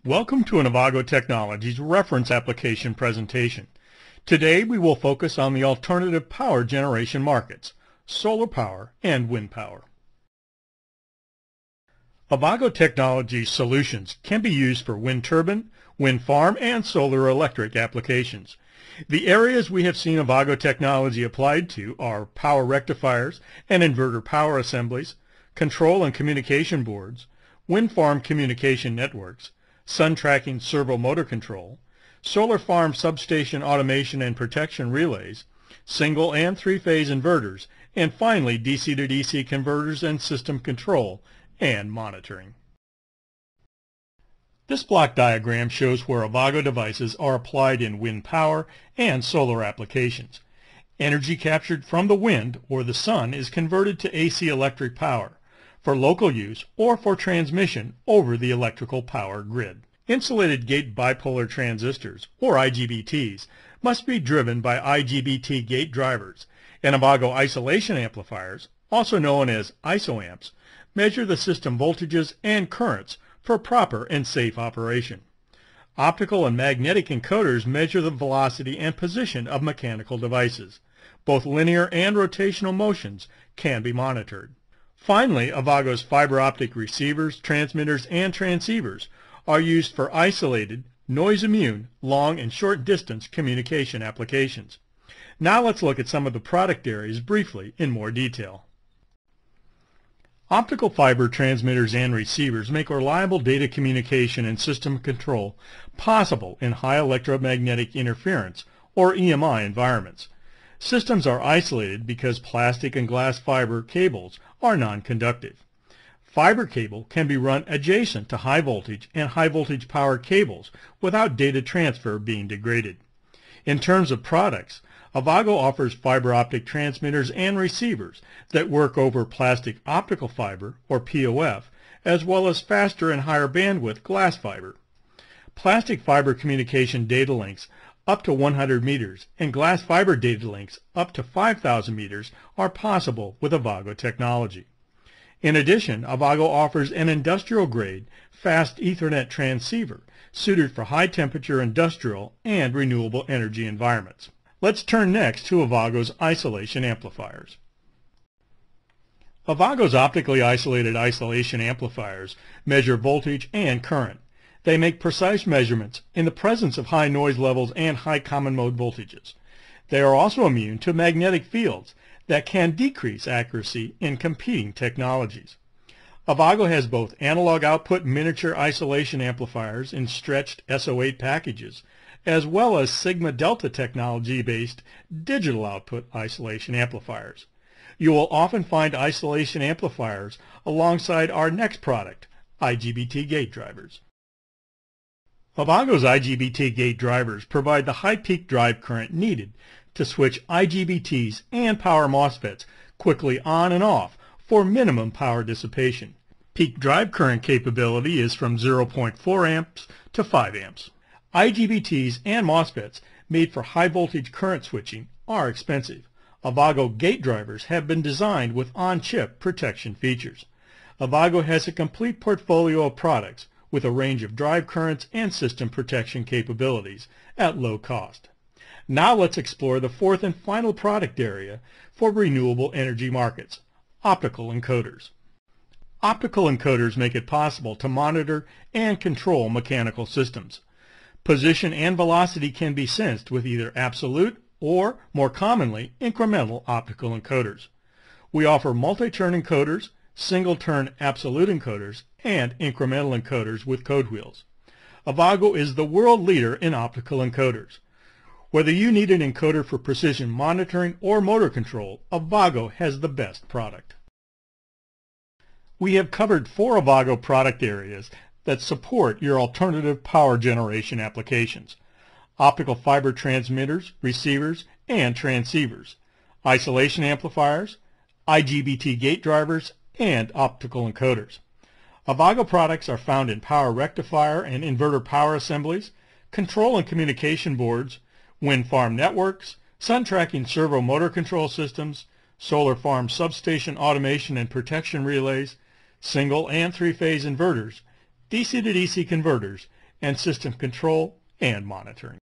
Welcome to an Avago Technologies reference application presentation. Today we will focus on the alternative power generation markets, solar power and wind power. Avago Technologies solutions can be used for wind turbine, wind farm, and solar electric applications. The areas we have seen Avago technology applied to are power rectifiers and inverter power assemblies, control and communication boards, wind farm communication networks, sun tracking servo motor control, solar farm substation automation and protection relays, single and three-phase inverters, and finally DC to DC converters and system control and monitoring. This block diagram shows where Avago devices are applied in wind power and solar applications. Energy captured from the wind or the sun is converted to AC electric power for local use or for transmission over the electrical power grid. Insulated gate bipolar transistors, or IGBTs, must be driven by IGBT gate drivers, and Avago isolation amplifiers, also known as isoamps, measure the system voltages and currents for proper and safe operation. Optical and magnetic encoders measure the velocity and position of mechanical devices. Both linear and rotational motions can be monitored. Finally, Avago's fiber optic receivers, transmitters, and transceivers are used for isolated, noise-immune, long and short distance communication applications. Now let's look at some of the product areas briefly in more detail. Optical fiber transmitters and receivers make reliable data communication and system control possible in high electromagnetic interference, or EMI, environments. Systems are isolated because plastic and glass fiber cables are non-conductive. Fiber cable can be run adjacent to high voltage and high voltage power cables without data transfer being degraded. In terms of products, Avago offers fiber optic transmitters and receivers that work over plastic optical fiber, or POF, as well as faster and higher bandwidth glass fiber. Plastic fiber communication data links up to 100 meters and glass fiber data links up to 5,000 meters are possible with Avago technology. In addition, Avago offers an industrial-grade fast Ethernet transceiver suited for high-temperature industrial and renewable energy environments. Let's turn next to Avago's isolation amplifiers. Avago's optically isolated isolation amplifiers measure voltage and current. They make precise measurements in the presence of high noise levels and high common mode voltages. They are also immune to magnetic fields that can decrease accuracy in competing technologies. Avago has both analog output miniature isolation amplifiers in stretched SO8 packages, as well as Sigma Delta technology-based digital output isolation amplifiers. You will often find isolation amplifiers alongside our next product, IGBT gate drivers. Avago's IGBT gate drivers provide the high peak drive current needed to switch IGBTs and power MOSFETs quickly on and off for minimum power dissipation. Peak drive current capability is from 0.4 amps to 5 amps. IGBTs and MOSFETs made for high voltage current switching are expensive. Avago gate drivers have been designed with on-chip protection features. Avago has a complete portfolio of products with a range of drive currents and system protection capabilities at low cost. Now let's explore the fourth and final product area for renewable energy markets, optical encoders. Optical encoders make it possible to monitor and control mechanical systems. Position and velocity can be sensed with either absolute or, more commonly, incremental optical encoders. We offer multi-turn encoders, single-turn absolute encoders, and incremental encoders with code wheels. Avago is the world leader in optical encoders. Whether you need an encoder for precision monitoring or motor control, Avago has the best product. We have covered 4 Avago product areas that support your alternative power generation applications: optical fiber transmitters, receivers, and transceivers, isolation amplifiers, IGBT gate drivers, and optical encoders. Avago products are found in power rectifier and inverter power assemblies, control and communication boards, wind farm networks, sun tracking servo motor control systems, solar farm substation automation and protection relays, single and three-phase inverters, DC to DC converters, and system control and monitoring.